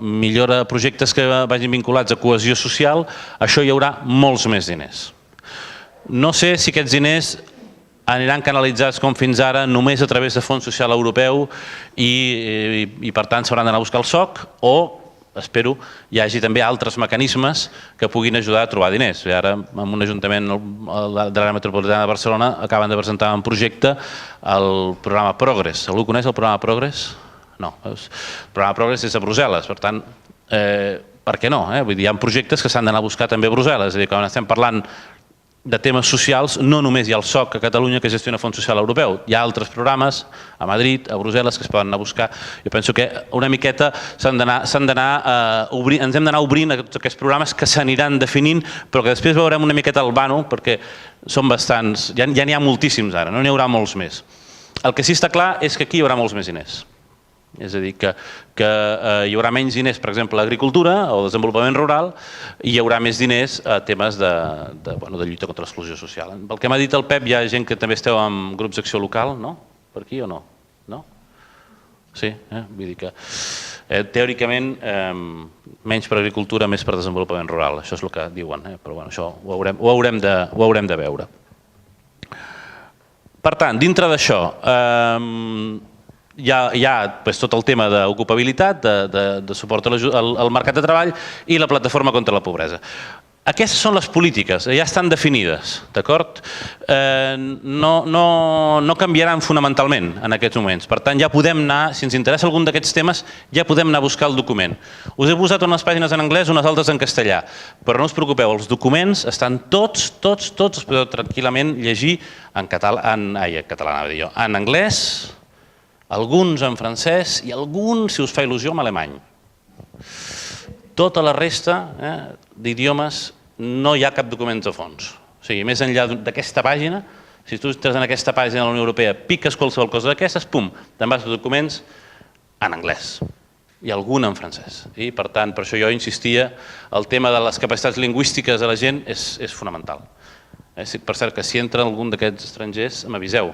millora projectes que vagin vinculats a cohesió social, això hi haurà molts més diners. No sé si aquests diners aniran canalitzats com fins ara només a través de Fons Social Europeu i per tant s'hauran d'anar a buscar el SOC o, espero, hi hagi també altres mecanismes que puguin ajudar a trobar diners. I ara, en un ajuntament de l'àrea metropolitana de Barcelona, acaben de presentar un projecte al programa Progress. Algú coneix el programa Progress? No. El programa Progress és a Brussel·les, per tant, per què no? Vull dir, hi ha projectes que s'han d'anar a buscar també a Brussel·les. És a dir, quan estem parlant de temes socials, no només hi ha el SOC a Catalunya que gestiona Fons Social Europeu. Hi ha altres programes a Madrid, a Brussel·les, que es poden anar a buscar. Jo penso que una miqueta ens hem d'anar obrint a tots aquests programes que s'aniran definint, però que després veurem una miqueta el vano, perquè són bastants, ja n'hi ha moltíssims ara, no n'hi haurà molts més. El que sí està clar és que aquí hi haurà molts més diners. És a dir, que hi haurà menys diners, per exemple, a l'agricultura o al desenvolupament rural, i hi haurà més diners a temes de lluita contra l'exclusió social. Pel que m'ha dit el Pep, hi ha gent que també esteu en grups d'acció local, no? Per aquí o no? No? Sí? Vull dir que teòricament menys per agricultura, més per desenvolupament rural. Això és el que diuen, però això ho haurem de veure. Per tant, dintre d'això, hi ha tot el tema d'ocupabilitat, de suport al mercat de treball i la plataforma contra la pobresa. Aquestes són les polítiques, ja estan definides, d'acord? No canviaran fonamentalment en aquests moments. Per tant, ja podem anar, si ens interessa algun d'aquests temes, ja podem anar a buscar el document. Us he posat unes pàgines en anglès, unes altres en castellà, però no us preocupeu, els documents estan tots, els podeu tranquil·lament llegir en català, en anglès, alguns en francès i alguns, si us fa il·lusió, en alemany. Tota la resta d'idiomes no hi ha cap document de fons. O sigui, més enllà d'aquesta pàgina, si tu entres en aquesta pàgina de la Unió Europea, piques qualsevol cosa d'aquestes, pum, te'n vas a documents en anglès i algun en francès. I per tant, per això jo insistia, el tema de les capacitats lingüístiques de la gent és fonamental. Per cert, que si entra algun d'aquests estrangers, m'aviseu.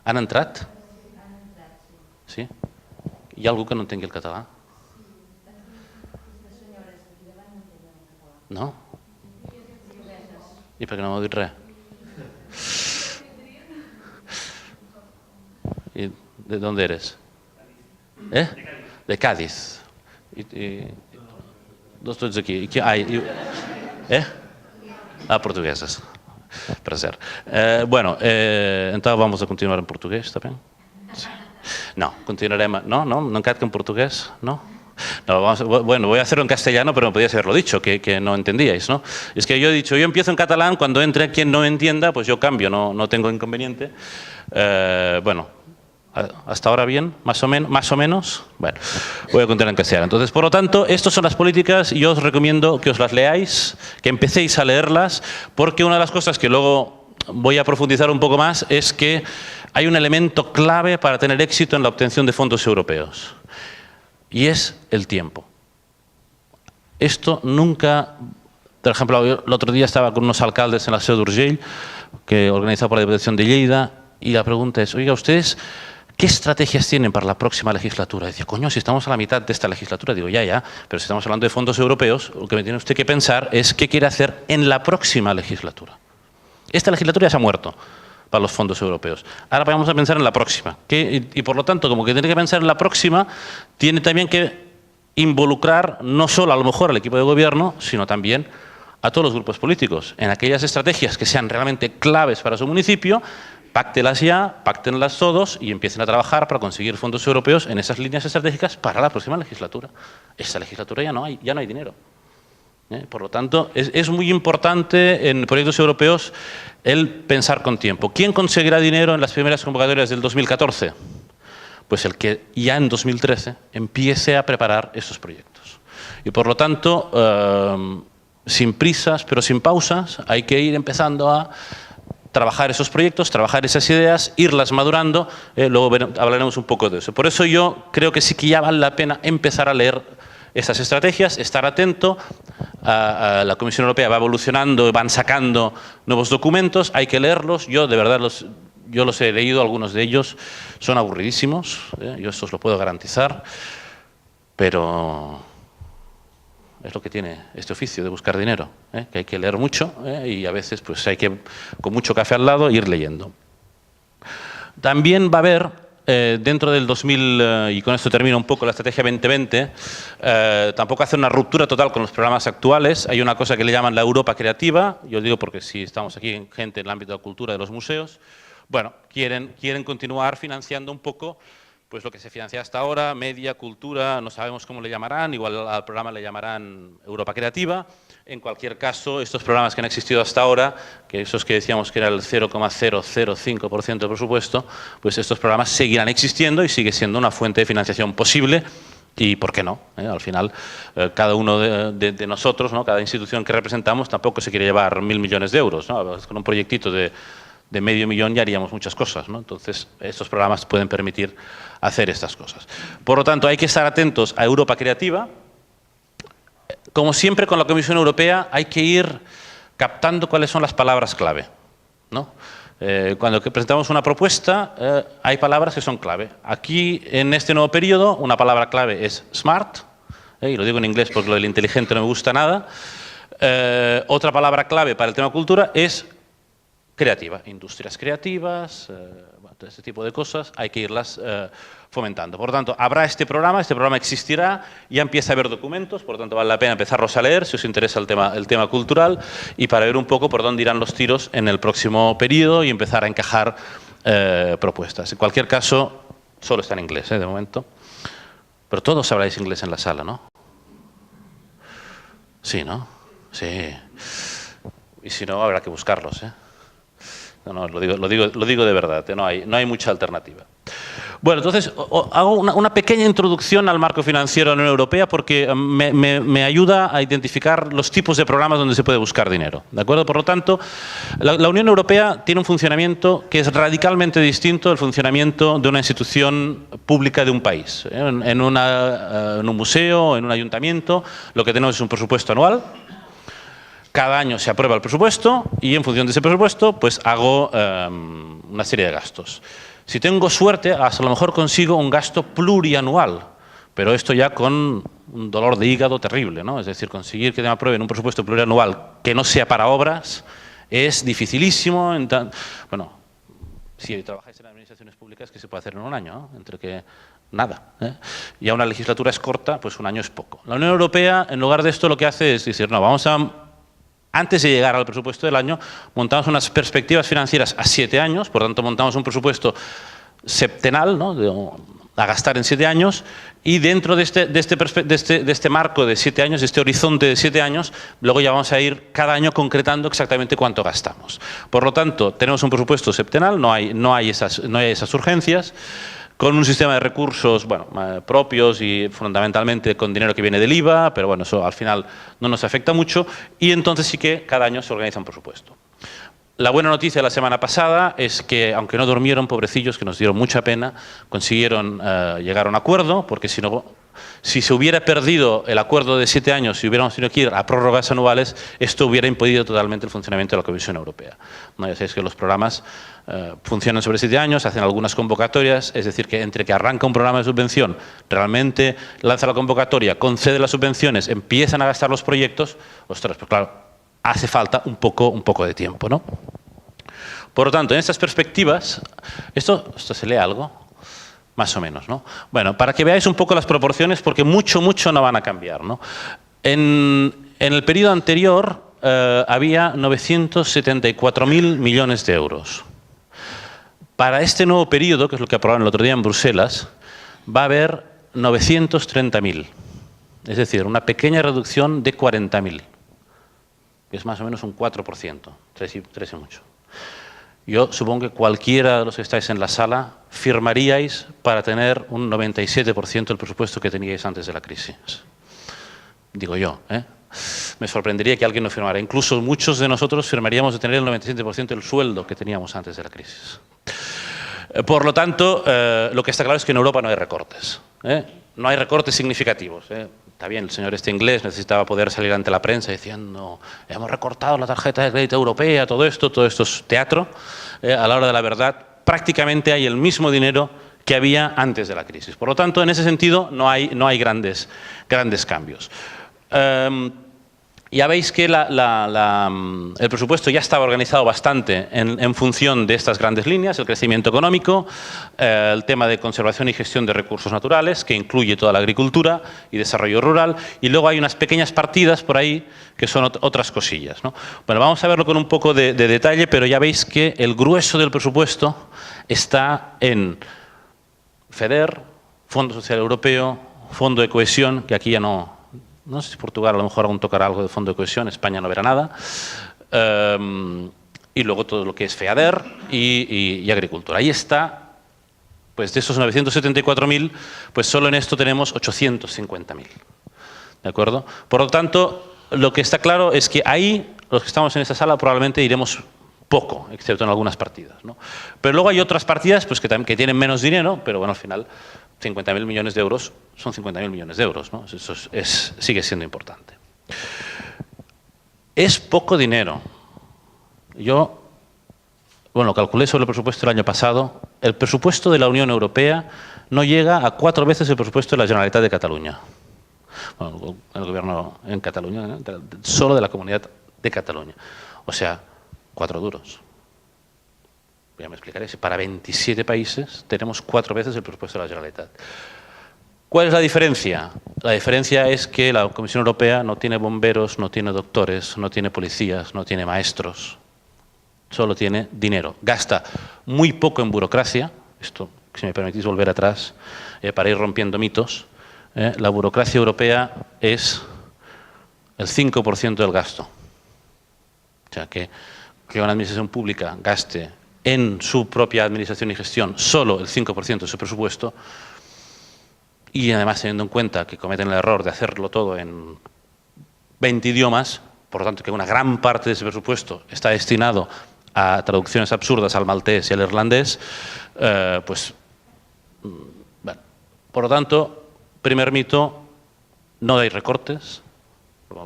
Han entrat? Sí? Hi ha algú que no entengui el català? No? I per què no m'heu dit res? ¿Y de dónde eres? De Cádiz. Dos tots aquí. Portugueses. Per cert. Bueno, entonces vamos a continuar en portugués, ¿está bien? Sí. No, continuaremos. No, encara que en portugués, no. Bueno, voy a hacerlo en castellano, pero me podías haberlo dicho, que no entendíais, ¿no? Es que yo he dicho, yo empiezo en catalán, cuando entre quien no entienda, pues yo cambio, no tengo inconveniente. Bueno, hasta ahora bien, más o menos. Bueno, voy a continuar en castellano. Entonces, por lo tanto, estas son las políticas y yo os recomiendo que os las leáis, que empecéis a leerlas, porque una de las cosas que luego voy a profundizar un poco más es que hay un elemento clave para tener éxito en la obtención de fondos europeos y es el tiempo. Esto nunca, por ejemplo, el otro día estaba con unos alcaldes en la Seu d'Urgell, organizado por la Diputación de Lleida, y la pregunta es, oiga, ¿ustedes qué estrategias tienen para la próxima legislatura? Decía, coño, si estamos a la mitad de esta legislatura, digo, ya, pero si estamos hablando de fondos europeos, lo que me tiene usted que pensar es qué quiere hacer en la próxima legislatura. Esta legislatura ya se ha muerto para los fondos europeos. Ahora vamos a pensar en la próxima. Y por lo tanto, como que tiene que pensar en la próxima, tiene también que involucrar no solo a lo mejor al equipo de gobierno, sino también a todos los grupos políticos. En aquellas estrategias que sean realmente claves para su municipio, páctelas ya, páctenlas todos y empiecen a trabajar para conseguir fondos europeos en esas líneas estratégicas para la próxima legislatura. Esta legislatura ya no hay dinero. Por lo tanto, es muy importante en proyectos europeos el pensar con tiempo. ¿Quién conseguirá dinero en las primeras convocatorias del 2014? Pues el que ya en 2013 empiece a preparar esos proyectos. Y por lo tanto, sin prisas, pero sin pausas, hay que ir empezando a trabajar esos proyectos, trabajar esas ideas, irlas madurando, luego hablaremos un poco de eso. Por eso yo creo que sí que ya vale la pena empezar a leer estas estrategias, estar atento, la Comisión Europea va evolucionando, van sacando nuevos documentos, hay que leerlos, yo de verdad yo los he leído, algunos de ellos son aburridísimos, yo esto os lo puedo garantizar, pero es lo que tiene este oficio de buscar dinero, que hay que leer mucho y a veces pues hay que, con mucho café al lado, ir leyendo. También va a haber, dentro del 2000, y con esto termino un poco la estrategia 2020, tampoco hacer una ruptura total con los programas actuales. Hay una cosa que le llaman la Europa creativa, yo digo porque si estamos aquí gente en el ámbito de la cultura, de los museos, bueno, quieren continuar financiando un poco pues lo que se financia hasta ahora, media, cultura, no sabemos cómo le llamarán, igual al programa le llamarán Europa Creativa. En cualquier caso, estos programas que han existido hasta ahora, que esos que decíamos que era el 0,005% del presupuesto, pues estos programas seguirán existiendo y sigue siendo una fuente de financiación posible. Y ¿por qué no? Al final, cada uno de nosotros, ¿no? Cada institución que representamos tampoco se quiere llevar 1.000 millones de euros, ¿no? Con un proyectito de medio millón ya haríamos muchas cosas, ¿no? Entonces, estos programas pueden permitir hacer estas cosas. Por lo tanto, hay que estar atentos a Europa Creativa. Como siempre con la Comisión Europea, hay que ir captando cuáles son las palabras clave, ¿no? Cuando presentamos una propuesta, hay palabras que son clave. Aquí, en este nuevo periodo, una palabra clave es smart, y lo digo en inglés porque lo del inteligente no me gusta nada. Otra palabra clave para el tema cultura es creativa, industrias creativas, todo este tipo de cosas, hay que irlas fomentando. Por lo tanto, habrá este programa existirá, ya empieza a haber documentos, por lo tanto vale la pena empezarlos a leer si os interesa el tema cultural y para ver un poco por dónde irán los tiros en el próximo periodo y empezar a encajar propuestas. En cualquier caso, solo está en inglés de momento, pero todos habláis inglés en la sala, ¿no? Sí, ¿no? Sí. Y si no, habrá que buscarlos, No, lo digo de verdad, no hay mucha alternativa. Bueno, entonces hago una pequeña introducción al marco financiero de la Unión Europea porque me ayuda a identificar los tipos de programas donde se puede buscar dinero, ¿de acuerdo? Por lo tanto, la Unión Europea tiene un funcionamiento que es radicalmente distinto al funcionamiento de una institución pública de un país. En un museo, en un ayuntamiento, lo que tenemos es un presupuesto anual. Cada año se aprueba el presupuesto y en función de ese presupuesto pues hago una serie de gastos. Si tengo suerte, hasta a lo mejor consigo un gasto plurianual, pero esto ya con un dolor de hígado terrible, ¿no? Es decir, conseguir que me aprueben un presupuesto plurianual que no sea para obras es dificilísimo. Bueno, si trabajáis en administraciones públicas, ¿qué se puede hacer en un año, ¿no? Entre que nada. Ya una legislatura es corta, pues un año es poco. La Unión Europea, en lugar de esto, lo que hace es decir, no, vamos a... Antes de llegar al presupuesto del año, montamos unas perspectivas financieras a 7 años, por tanto montamos un presupuesto septenal, ¿no? A gastar en 7 años, y dentro de este marco de 7 años, de este horizonte de 7 años, luego ya vamos a ir cada año concretando exactamente cuánto gastamos. Por lo tanto, tenemos un presupuesto septenal, no hay esas urgencias, con un sistema de recursos propios y fundamentalmente con dinero que viene del IVA, pero bueno, eso al final no nos afecta mucho y entonces sí que cada año se organiza un presupuesto. La buena noticia de la semana pasada es que, aunque no durmieron, pobrecillos, que nos dieron mucha pena, consiguieron llegar a un acuerdo, porque si se hubiera perdido el acuerdo de 7 años, si hubiéramos tenido que ir a prórrogas anuales, esto hubiera impedido totalmente el funcionamiento de la Comisión Europea. ¿No? Ya sabéis que los programas funcionan sobre 7 años, hacen algunas convocatorias, es decir, que entre que arranca un programa de subvención, realmente lanza la convocatoria, concede las subvenciones, empiezan a gastar los proyectos, ostras, pues claro, hace falta un poco de tiempo, ¿no? Por lo tanto, en estas perspectivas, ¿esto se lee algo? Más o menos, ¿no? Bueno, para que veáis un poco las proporciones, porque mucho no van a cambiar, ¿no? En el periodo anterior había 974.000 millones de euros. Para este nuevo periodo, que es lo que aprobaron el otro día en Bruselas, va a haber 930.000. Es decir, una pequeña reducción de 40.000. Que es más o menos un 4%, 3 y mucho. Yo supongo que cualquiera de los que estáis en la sala firmaríais para tener un 97% del presupuesto que teníais antes de la crisis. Digo yo, Me sorprendería que alguien no firmara. Incluso muchos de nosotros firmaríamos de tener el 97% del sueldo que teníamos antes de la crisis. Por lo tanto, lo que está claro es que en Europa no hay recortes. No hay recortes significativos. Está bien, el señor inglés necesitaba poder salir ante la prensa diciendo hemos recortado la tarjeta de crédito europea, todo esto es teatro. A la hora de la verdad, prácticamente hay el mismo dinero que había antes de la crisis. Por lo tanto, en ese sentido, no hay grandes cambios. Ya veis que el presupuesto ya estaba organizado bastante en función de estas grandes líneas, el crecimiento económico, el tema de conservación y gestión de recursos naturales, que incluye toda la agricultura y desarrollo rural, y luego hay unas pequeñas partidas por ahí que son otras cosillas, ¿no? Bueno, vamos a verlo con un poco de detalle, pero ya veis que el grueso del presupuesto está en FEDER, Fondo Social Europeo, Fondo de Cohesión, que aquí ya no sé si Portugal a lo mejor aún tocará algo de Fondo de Cohesión, España no verá nada, y luego todo lo que es FEADER y Agricultura. Ahí está, pues de esos 974.000, pues solo en esto tenemos 850.000. ¿De acuerdo? Por lo tanto, lo que está claro es que ahí, los que estamos en esta sala, probablemente iremos poco, excepto en algunas partidas, ¿no? Pero luego hay otras partidas pues, que tienen menos dinero, pero bueno, al final 50.000 millones de euros son 50.000 millones de euros, ¿no? Eso sigue siendo importante. Es poco dinero. Yo, bueno, calculé sobre el presupuesto del año pasado. El presupuesto de la Unión Europea no llega a 4 veces el presupuesto de la Generalitat de Cataluña. Bueno, el gobierno en Cataluña, solo de la Comunidad de Cataluña. O sea, 4 duros. Ya me explicaré, si para 27 países tenemos 4 veces el presupuesto de la Generalitat. ¿Cuál es la diferencia? La diferencia es que la Comisión Europea no tiene bomberos, no tiene doctores, no tiene policías, no tiene maestros. Solo tiene dinero. Gasta muy poco en burocracia. Esto, si me permitís volver atrás, para ir rompiendo mitos. La burocracia europea es el 5% del gasto. O sea, que una administración pública gaste en su propia administración y gestión solo el 5% de su presupuesto, y además teniendo en cuenta que cometen el error de hacerlo todo en 20 idiomas, por lo tanto que una gran parte de ese presupuesto está destinado a traducciones absurdas al maltés y al irlandés, pues, bueno. Por lo tanto, primer mito, no hay recortes,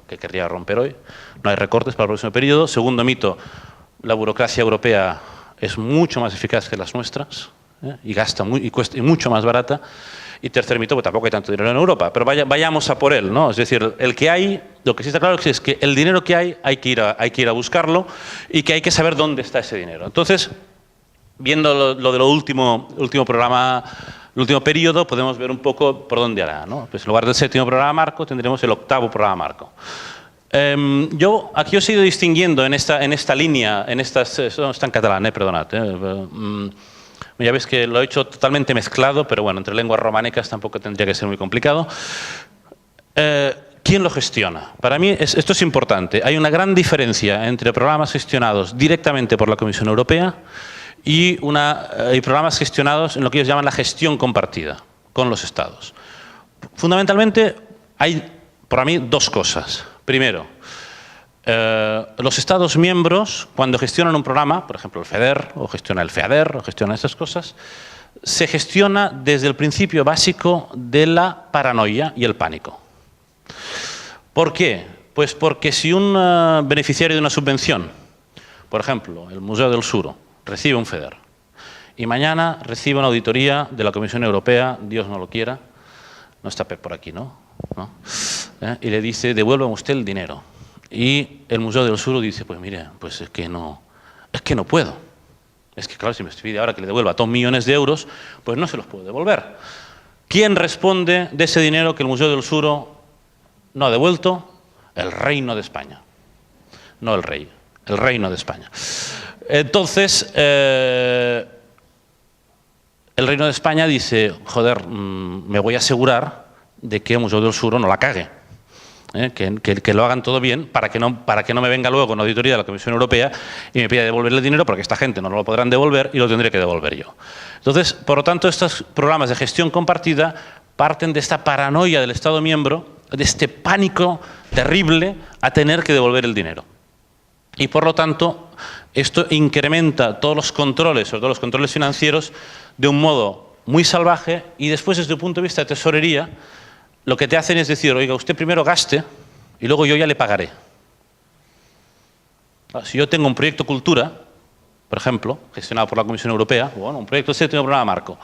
que querría romper hoy, no hay recortes para el próximo periodo. Segundo mito, la burocracia europea es mucho más eficaz que las nuestras, y gasta cuesta mucho más barata. Y tercer mito, pues tampoco hay tanto dinero en Europa, pero vayamos a por él, ¿no? Es decir, el que hay, lo que sí está claro es que el dinero que hay que ir a buscarlo, y que hay que saber dónde está ese dinero. Entonces, viendo lo de lo último programa, el último periodo, podemos ver un poco por dónde hará, ¿no? Pues en lugar del 7º programa marco, tendremos el 8º programa marco. Aquí os he ido distinguiendo en esta línea, esto está en catalán, perdonad. Ya veis que lo he hecho totalmente mezclado, pero bueno, entre lenguas románicas tampoco tendría que ser muy complicado. ¿Quién lo gestiona? Para mí esto es importante. Hay una gran diferencia entre programas gestionados directamente por la Comisión Europea y programas gestionados en lo que ellos llaman la gestión compartida con los Estados. Fundamentalmente hay, para mí, 2 cosas. Primero, los Estados miembros, cuando gestionan un programa, por ejemplo el FEDER, o gestiona el FEADER, o gestiona estas cosas, se gestiona desde el principio básico de la paranoia y el pánico. ¿Por qué? Pues porque si un beneficiario de una subvención, por ejemplo, el Museo del Suro, recibe un FEDER, y mañana recibe una auditoría de la Comisión Europea, Dios no lo quiera, no está Pep por aquí, ¿no? Y le dice, devuélvame usted el dinero. Y el Museo del Suro dice, pues mire, pues es que no puedo. Es que claro, si me pide ahora que le devuelva 2 millones de euros, pues no se los puedo devolver. ¿Quién responde de ese dinero que el Museo del Suro no ha devuelto? El Reino de España. No el rey, el Reino de España. Entonces, el Reino de España dice, joder, me voy a asegurar de que el Museo del Suro no la cague. Que lo hagan todo bien para que no me venga luego una auditoría de la Comisión Europea y me pida devolverle el dinero, porque esta gente no lo podrán devolver y lo tendré que devolver yo. Entonces, por lo tanto, estos programas de gestión compartida parten de esta paranoia del Estado miembro, de este pánico terrible a tener que devolver el dinero. Y por lo tanto, esto incrementa todos los controles, sobre todo los controles financieros, de un modo muy salvaje, y después, desde el punto de vista de tesorería, lo que te hacen es decir, oiga, usted primero gaste y luego yo ya le pagaré. Si yo tengo un proyecto cultura, por ejemplo, gestionado por la Comisión Europea, bueno, un proyecto 7º programa marco,